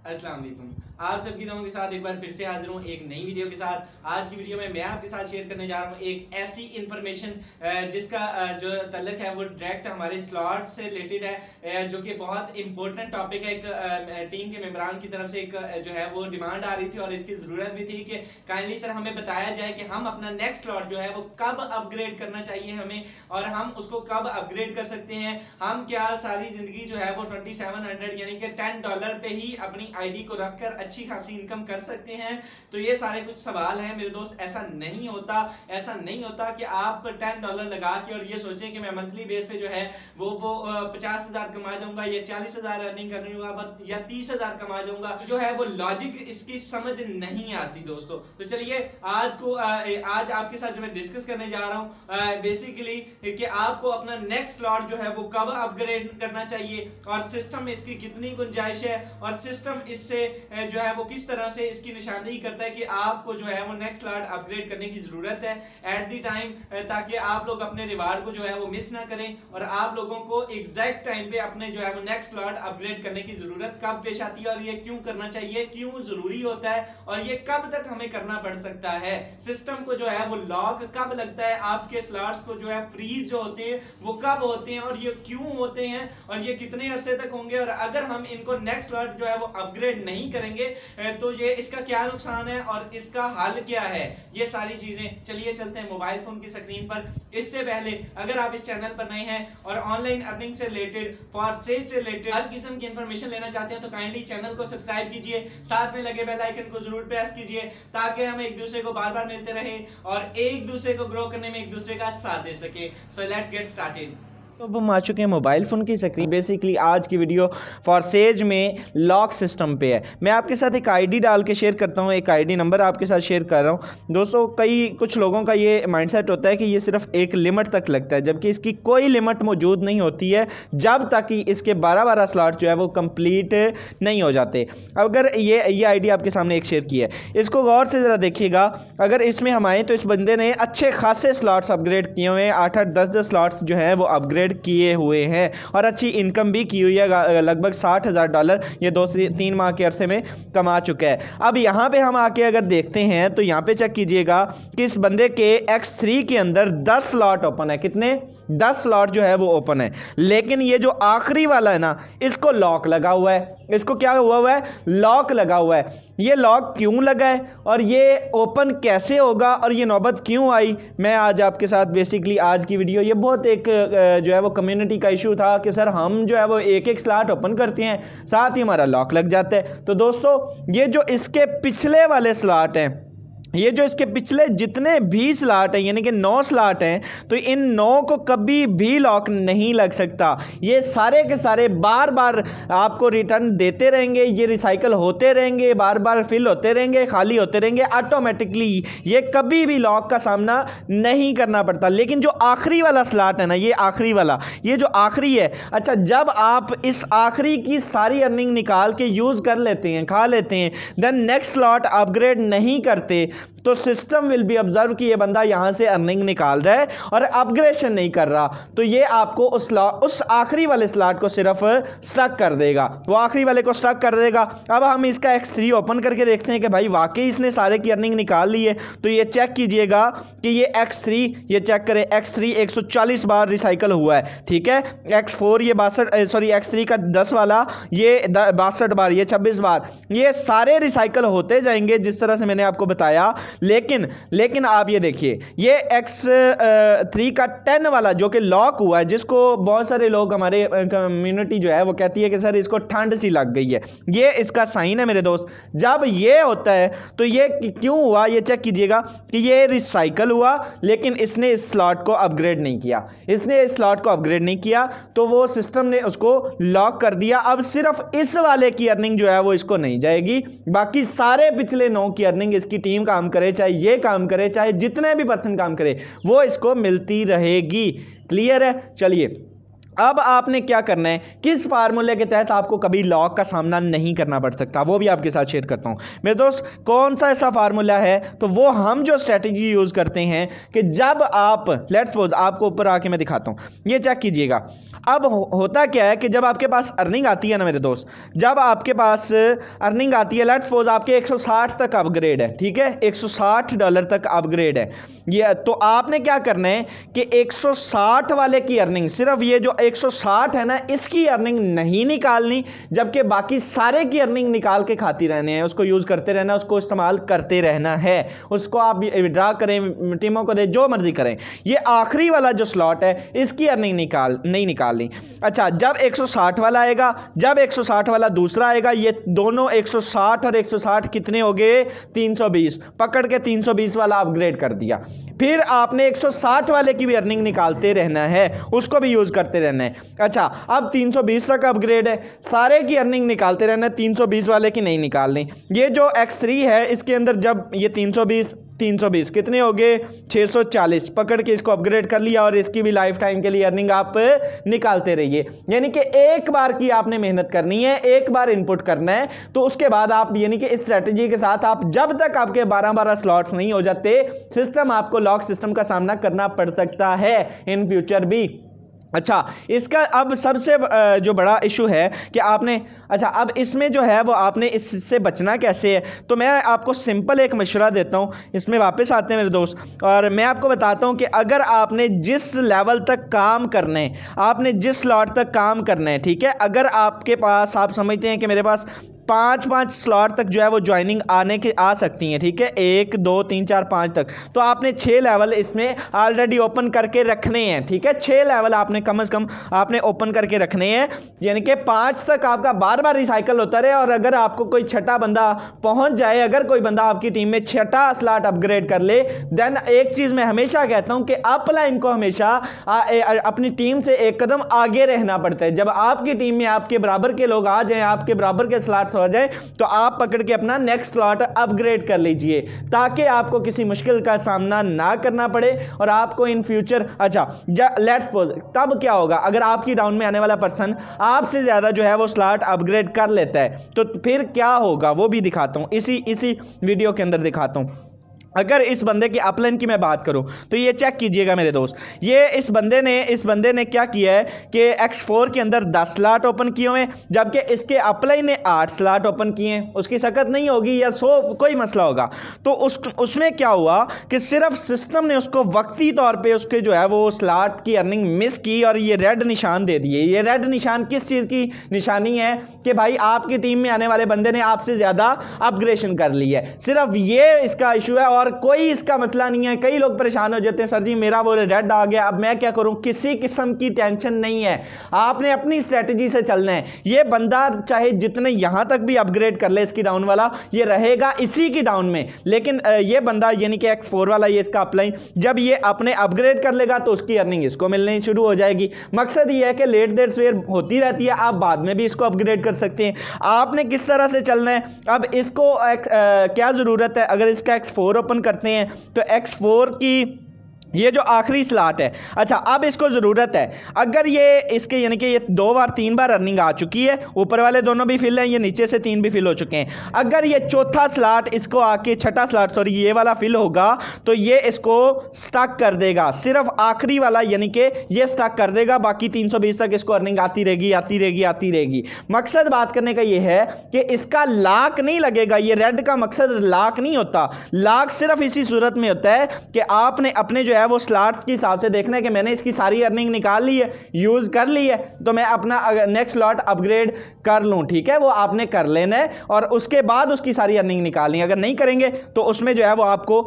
अस्सलाम वालेकुम। आप सबकी दुआओं के साथ एक बार फिर से हाजिर हूँ एक नई वीडियो के साथ। आज की वीडियो में मैं आपके साथ शेयर करने जा रहा हूँ एक ऐसी इंफॉर्मेशन जिसका जो तल्लक है वो डायरेक्ट हमारे स्लॉट्स से रिलेटेड है, जो कि बहुत इंपॉर्टेंट टॉपिक है। एक टीम के मेंबरान की तरफ से एक जो है वो डिमांड आ रही थी और इसकी ज़रूरत भी थी कि काइंडली सर हमें बताया जाए कि हम अपना नेक्स्ट स्लॉट जो है वो कब अपग्रेड करना चाहिए हमें, और हम उसको कब अपग्रेड कर सकते हैं। हम क्या सारी ज़िंदगी जो है वो 2700 यानी कि $10 पे ही अपनी आईडी को रखकर अच्छी खासी इनकम कर सकते हैं। तो ये सारे कुछ सवाल हैं मेरे दोस्त। ऐसा नहीं होता कि आप $10 लगा के और ये सोचें कि मैं मंथली बेस पे जो है वो 50,000 कमा जाऊंगा या 40,000 अर्निंग कर लूंगा या 30,000 कमा जाऊंगा। जो है वो लॉजिक इसकी समझ नहीं आती दोस्तों। तो चलिए आज आपके साथ जो मैं डिस्कस करने जा रहा हूँ बेसिकली कि आपको अपना नेक्स्ट स्लॉट जो है वो कब अपग्रेड करना चाहिए और सिस्टम इसकी कितनी गुंजाइश है और सिस्टम इससे जो है वो किस तरह से इसकी निशानदेही करता है कि आपको जो है वो नेक्स्ट स्लॉट अपग्रेड करने की जरूरत है एट द टाइम, ताकि आप लोग अपने रिवार्ड को जो है वो मिस ना करें और आप लोगों को एग्जैक्ट टाइम पे अपने जो है वो नेक्स्ट स्लॉट अपग्रेड करने की जरूरत कब पेश आती है और ये क्यों करना चाहिए, क्यों जरूरी होता है और ये कब तक हमें करना पड़ सकता है। सिस्टम को जो है वो लॉक कब लगता है, आपके स्लॉट्स को जो है फ्रीज जो होते हैं वो कब होते हैं और ये क्यों होते हैं और ये कितने अरसे तक होंगे, और अगर हम इनको नेक्स्ट स्लॉट जो है वो अपग्रेड नहीं करेंगे तो ये इसका क्या नुकसान है और इसका हल क्या है, ये सारी चीजें। चलिए चलते हैं मोबाइल फोन की स्क्रीन पर। इससे पहले अगर आप इस चैनल पर नए हैं और ऑनलाइन अर्निंग से रिलेटेड, फॉर सेल से रिलेटेड हर किस्म की इंफॉर्मेशन लेना चाहते हैं तो काइंडली चैनल को सब्सक्राइब कीजिए, साथ में लगे बेल आइकन को जरूर प्रेस कीजिए ताकि हम एक दूसरे को बार बार मिलते रहे और एक दूसरे को ग्रो करने में एक दूसरे का साथ दे सके। So let's get started. तो अब हम आ चुके हैं मोबाइल फ़ोन की स्क्रीन। बेसिकली आज की वीडियो फॉरसेज में लॉक सिस्टम पे है। मैं आपके साथ एक आईडी डाल के शेयर करता हूँ, एक आईडी नंबर आपके साथ शेयर कर रहा हूँ दोस्तों। कुछ लोगों का ये माइंडसेट होता है कि ये सिर्फ एक लिमिट तक लगता है, जबकि इसकी कोई लिमिट मौजूद नहीं होती है जब तक कि इसके 12 स्लॉट जो है वो कंप्लीट नहीं हो जाते। अगर ये आईडी आपके सामने एक शेयर की है, इसको गौर से ज़रा देखिएगा। अगर इसमें हम आए तो इस बंदे ने अच्छे खासे स्लॉट्स अपग्रेड किए हुए हैं, 8-8, 10-10 स्लॉट्स जो है वो अपग्रेड किए हुए हैं और अच्छी इनकम भी की हुई है। लगभग $60,000 ये 2-3 माह के अरसे में कमा चुका है। अब यहाँ पे हम आके अगर देखते हैं तो यहाँ पे चेक कीजिएगा कि इस बंदे के X3 के अंदर 10 स्लॉट ओपन है। कितने? 10 स्लॉट जो है वो ओपन है, लेकिन ये जो आखिरी वाला है ना, इसको लॉक लगा हुआ है। इसको क्या हुआ है? लॉक लगा हुआ है। ये लॉक क्यों लगा है और ये ओपन कैसे होगा और ये नौबत क्यों आई, मैं आज आपके साथ बेसिकली आज की वीडियो, ये बहुत एक जो है वो कम्युनिटी का इशू था कि सर हम जो है वो एक स्लॉट ओपन करते हैं साथ ही हमारा लॉक लग जाता है। तो दोस्तों ये जो इसके पिछले वाले स्लॉट हैं, ये जो इसके पिछले जितने भी स्लॉट हैं यानी कि 9 स्लॉट हैं, तो इन 9 को कभी भी लॉक नहीं लग सकता। ये सारे के सारे बार बार आपको रिटर्न देते रहेंगे, ये रिसाइकल होते रहेंगे, बार बार फिल होते रहेंगे, खाली होते रहेंगे ऑटोमेटिकली। ये कभी भी लॉक का सामना नहीं करना पड़ता। लेकिन जो आखिरी वाला स्लॉट है ना, ये आखिरी वाला, ये जो आखिरी है, अच्छा जब आप इस आखिरी की सारी अर्निंग निकाल के यूज़ कर लेते हैं, खा लेते हैं, देन नेक्स्ट स्लॉट अपग्रेड नहीं करते तो सिस्टम विल बी ऑब्जर्व कि ये बंदा यहां से अर्निंग निकाल रहा है और अपग्रेडेशन नहीं कर रहा, तो ये आपको उस आखिरी वाले स्लॉट को सिर्फ स्टक कर देगा, वो आखिरी वाले को स्टक कर देगा। अब हम इसका X3 ओपन करके देखते हैं कि भाई वाकई इसने सारे की अर्निंग निकाल ली है। तो ये चेक कीजिएगा कि ये X3, ये चेक करें, X3 140 बार रिसाइकल हुआ है, ठीक है। X4 ये X3 का 10 वाला ये 62 बार, ये 26 बार, ये सारे रिसाइकल होते जाएंगे जिस तरह से मैंने आपको बताया। लेकिन आप ये देखिए, ये X3 का 10 वाला जो कि लॉक हुआ है, जिसको बहुत सारे लोग हमारे कम्युनिटी जो है वो कहती है कि सर इसको ठंड सी लग गई है, ये इसका साइन है मेरे दोस्त। जब ये होता है तो ये क्यों हुआ, ये चेक कीजिएगा कि ये रिसाइकल हुआ लेकिन इसने इस स्लॉट को अपग्रेड नहीं किया, इसने इस स्लॉट को अपग्रेड नहीं किया तो वो सिस्टम ने उसको लॉक कर दिया। अब सिर्फ इस वाले की अर्निंग जो है वो इसको नहीं जाएगी, बाकी सारे पिछले 9 की अर्निंग इसकी टीम काम करे, चाहे ये काम करे, चाहे जितने भी पर्सन काम करे, वो इसको मिलती रहेगी। क्लियर है? चलिए अब आपने क्या करना है, किस फार्मूले के तहत आपको कभी लॉक का सामना नहीं करना पड़ सकता, वो भी आपके साथ शेयर करता हूं मेरे दोस्त। कौन सा ऐसा फार्मूला है, तो वो हम जो स्ट्रेटजी यूज करते हैं कि जब आप लेट्स सपोज, आपको ऊपर आके मैं दिखाता हूं, ये चेक कीजिएगा, अब होता क्या है कि जब आपके पास अर्निंग आती है ना मेरे दोस्त, जब आपके पास अर्निंग आती है, लेट्स सपोज आपके 160 तक अपग्रेड है, ठीक है, $160 तक अपग्रेड है ये, तो आपने क्या करना है कि 160 वाले की अर्निंग, सिर्फ ये जो 160 है ना इसकी अर्निंग नहीं निकालनी, जबकि बाकी सारे की अर्निंग निकाल के खाती रहने हैं, उसको यूज करते रहना, उसको इस्तेमाल करते रहना है, उसको आप विड्रॉ करें, टीमों को दे, जो मर्जी करें। ये आखिरी वाला जो स्लॉट है इसकी अर्निंग नहीं निकालनी। अच्छा, जब 160 वाला आएगा, जब 160 वाला दूसरा आएगा, ये दोनों 160 और 160 कितने हो गए, 320, पकड़ के 320 वाला अपग्रेड कर दिया। फिर आपने 160 वाले की भी अर्निंग निकालते रहना है, उसको भी यूज करते रहना है। अच्छा, अब 320 तक अपग्रेड है, सारे की अर्निंग निकालते रहना है, 320 वाले की नहीं निकालनी। ये जो X3 है इसके अंदर जब ये 320 कितने हो गए, 640, पकड़ के इसको अपग्रेड कर लिया और इसकी भी लाइफ टाइम के लिए अर्निंग आप निकालते रहिए। यानी कि एक बार की आपने मेहनत करनी है, एक बार इनपुट करना है, तो उसके बाद आप यानी कि इस स्ट्रेटजी के साथ आप जब तक आपके 12 स्लॉट्स नहीं हो जाते, सिस्टम आपको लॉक सिस्टम का सामना करना पड़ सकता है इन फ्यूचर भी। अच्छा, इसका अब सबसे जो बड़ा इशू है कि आपने, अच्छा अब इसमें जो है वो आपने इससे बचना कैसे है, तो मैं आपको सिंपल एक मशवरा देता हूं, इसमें वापस आते हैं मेरे दोस्त, और मैं आपको बताता हूं कि अगर आपने जिस लेवल तक काम करना है, आपने जिस स्लॉट तक काम करना है, ठीक है, अगर आपके पास, आप समझते हैं कि मेरे पास 5 स्लॉट तक जो है वो ज्वाइनिंग आ सकती हैं, ठीक है, 1 2 3 4 5 तक, तो आपने 6 लेवल इसमें ऑलरेडी ओपन करके रखने हैं, ठीक है, 6 लेवल आपने कम से कम आपने ओपन करके रखने हैं, यानी कि 5 तक आपका बार बार रिसाइकल होता रहे। और अगर आपको कोई छठा बंदा पहुंच जाए, अगर कोई बंदा आपकी टीम में छठा स्लॉट अपग्रेड कर ले, देन एक चीज मैं हमेशा कहता हूं कि अपलाइन को हमेशा अपनी टीम से एक कदम आगे रहना पड़ता है। जब आपकी टीम में आपके बराबर के लोग आ जाए, आपके बराबर के स्लॉट हो जाए, तो आप पकड़ के अपना नेक्स्ट स्लॉट अपग्रेड कर लीजिए, ताकि आपको किसी मुश्किल का सामना ना करना पड़े और आपको इन फ्यूचर, अच्छा लेट्स सपोज तब क्या होगा अगर आपकी डाउन में आने वाला पर्सन आपसे ज्यादा जो है वो स्लॉट अपग्रेड कर लेता है, तो फिर क्या होगा वो भी दिखाता हूं, इसी वीडियो के अंदर दिखाता हूं। अगर इस बंदे की अपलाइन की मैं बात करूं तो ये चेक कीजिएगा मेरे दोस्त, ये इस बंदे ने क्या किया है कि X4 के अंदर 10 स्लॉट ओपन किए हुए, जबकि इसके अपलाइन ने 8 स्लॉट ओपन किए हैं। उसकी शकत नहीं होगी या कोई मसला होगा, तो उसमें क्या हुआ कि सिर्फ सिस्टम ने उसको वक्ती तौर पे उसके जो है वो स्लॉट की अर्निंग मिस की और ये रेड निशान दे दिए। ये रेड निशान किस चीज की निशानी है कि भाई आपकी टीम में आने वाले बंदे ने आपसे ज्यादा अपग्रेडेशन कर ली है, सिर्फ ये इसका इशू है और कोई इसका मसला नहीं है। कई लोग परेशान हो जाते हैं, सर जी मेरा वो रेड आ गया, अब मैं क्या करूं, किसी किस्म की टेंशन नहीं है, आपने अपनी स्ट्रेटजी से चलना है। ये बंदा चाहे जितने यहां तक भी अपग्रेड कर ले, इसकी डाउन वाला ये रहेगा इसी की डाउन में, लेकिन ये बंदा यानी कि X4 वाला, ये इसका अपलाइन, जब ये अपने अपग्रेड कर लेगा तो उसकी अर्निंग इसको मिलनी शुरू हो जाएगी। मकसद ये है कि लेट देर सवेर होती रहती है, आप बाद में भी इसको अपग्रेड कर सकते हैं। आपने किस तरह से चलना है, अब इसको क्या जरूरत है, अगर इसका X4 ओपन करते हैं तो X4 की ये जो आखिरी स्लॉट है, अच्छा अब इसको जरूरत है, अगर ये इसके यानी कि ये 2 बार 3 बार अर्निंग आ चुकी है, ऊपर वाले दोनों भी फिल हैं, ये नीचे से 3 भी फिल हो चुके हैं, अगर ये चौथा स्लॉट इसको आके छठा स्लॉट सॉरी ये वाला फिल होगा तो ये इसको स्टक कर देगा, सिर्फ आखिरी वाला यानी कि ये स्टक कर देगा, बाकी 320 तक इसको अर्निंग आती रहेगी। मकसद बात करने का ये है कि इसका लॉक नहीं लगेगा, ये रेड का मकसद लॉक नहीं होता, लॉक सिर्फ इसी सूरत में होता है कि आपने अपने जो है वो स्लॉट्स के हिसाब से देखना है कि मैंने इसकी सारी अर्निंग निकाल ली है, यूज कर ली है, तो मैं अपना नेक्स्ट स्लॉट अपग्रेड कर लूं, ठीक है, वो आपने कर लेना है और उसके बाद उसकी सारी अर्निंग निकालनी है। अगर नहीं करेंगे तो उसमें जो है वो आपको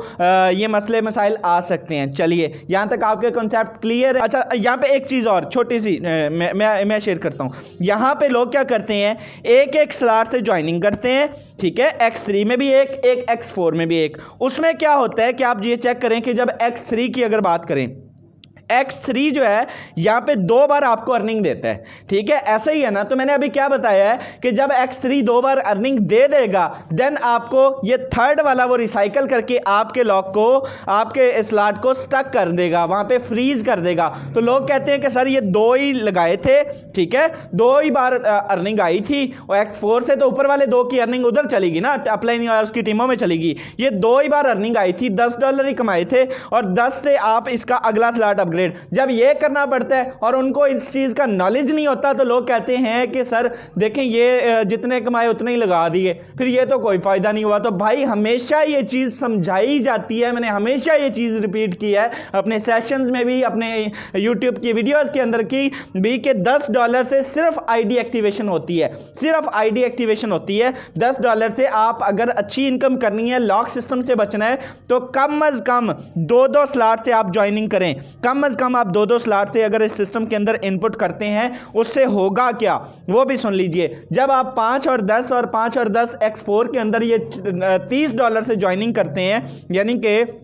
ये मसले मसाइल आ सकते हैं। चलिए यहां तक आपके कॉन्सेप्ट क्लियर है। अच्छा यहां पे एक चीज और छोटी सी मैं शेयर करता हूं, यहां पे लोग क्या करते हैं, एक स्लॉट से ज्वाइनिंग करते हैं, ठीक है, X3 में भी एक X4 में भी एक। उसमें क्या होता है कि आप ये चेक करें कि जब X3 की अगर बात करें, X3 जो है यहां पे 2 बार आपको अर्निंग देता है, ठीक है, ऐसा ही है ना। तो मैंने अभी क्या बताया है कि जब X3 2 बार अर्निंग दे देगा, देन आपको ये थर्ड वाला वो रिसाइकल करके आपके लॉक को, आपके स्लॉट को स्टक कर देगा, वहां पे फ्रीज कर देगा। तो लोग कहते हैं कि सर ये 2 ही लगाए थे, ठीक है, 2 ही बार अर्निंग आई थी और X4 से तो ऊपर वाले 2 की अर्निंग उधर चलेगी ना, अपलाइन और उसकी टीमों में चलेगी। ये 2 ही बार अर्निंग आई थी, $10 ही कमाए थे और 10 से आप इसका अगला स्लॉट अपग्रेड। जब ये करना पड़ता है और उनको इस चीज़ का नॉलेज नहीं होता तो लोग कहते हैं कि सर देखें ये जितने कमाए उतने ही लगा दिए, फिर ये तो कोई फ़ायदा नहीं हुआ। तो भाई हमेशा ये चीज़ समझाई जाती है, मैंने हमेशा ये चीज़ रिपीट की है अपने सेशंस में भी, अपने यूट्यूब की वीडियोज़ के अंदर की भी, कि $10 से सिर्फ आईडी एक्टिवेशन होती है, सिर्फ आईडी एक्टिवेशन होती है। $10 से आप अगर अच्छी इनकम करनी है, लॉक सिस्टम से बचना है, तो कम अज़ कम 2-2 स्लॉट से आप ज्वाइनिंग करें। कम अज़ कम आप 2-2 स्लॉट से अगर इस सिस्टम के अंदर इनपुट करते हैं, उससे होगा क्या वो भी सुन लीजिए। जब आप 5 और 10 और 5 और 10 X4 के अंदर ये $30 से ज्वाइनिंग करते हैं, यानी कि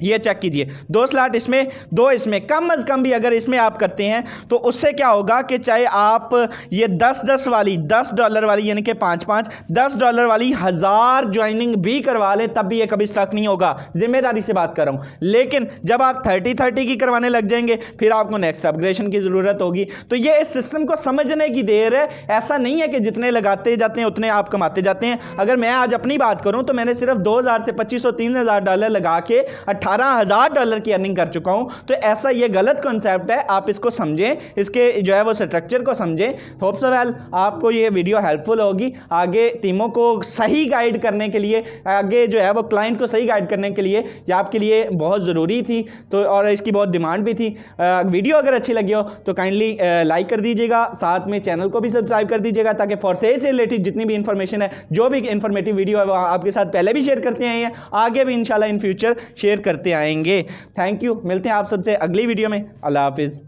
ये चेक कीजिए 2 स्लॉट इसमें 2 इसमें, कम अज़ कम भी अगर इसमें आप करते हैं तो उससे क्या होगा कि चाहे आप ये $10 वाली $10 वाली यानी कि 5-5 $10 वाली 1000 ज्वाइनिंग भी करवा लें तब भी ये कभी स्टक नहीं होगा, जिम्मेदारी से बात कर रहा हूं। लेकिन जब आप 30-30 की करवाने लग जाएंगे फिर आपको नेक्स्ट अपग्रेडेशन की ज़रूरत होगी। तो ये इस सिस्टम को समझने की देर है, ऐसा नहीं है कि जितने लगाते जाते हैं उतने आप कमाते जाते हैं। अगर मैं आज अपनी बात करूं तो मैंने सिर्फ 2000 से $2500-3000 लगा के $18,000 की अर्निंग कर चुका हूं। तो ऐसा ये गलत कॉन्सेप्ट है, आप इसको समझें, इसके जो है वो स्ट्रक्चर को समझें। होप सो वेल आपको ये वीडियो हेल्पफुल होगी आगे टीमों को सही गाइड करने के लिए, आगे जो है वो क्लाइंट को सही गाइड करने के लिए ये आपके लिए बहुत ज़रूरी थी। तो और इसकी बहुत डिमांड भी थी। वीडियो अगर अच्छी लगी हो तो काइंडली लाइक कर दीजिएगा, साथ में चैनल को भी सब्सक्राइब कर दीजिएगा ताकि फॉर सेल से रिलेटेड जितनी भी इंफॉर्मेशन है, जो भी इंफॉर्मेटिव वीडियो है वो आपके साथ पहले भी शेयर करते आए हैं, आगे भी इंशाल्लाह इन फ्यूचर शेयर करते आएंगे। थैंक यू, मिलते हैं आप सबसे अगली वीडियो में। अल्लाह हाफिज़।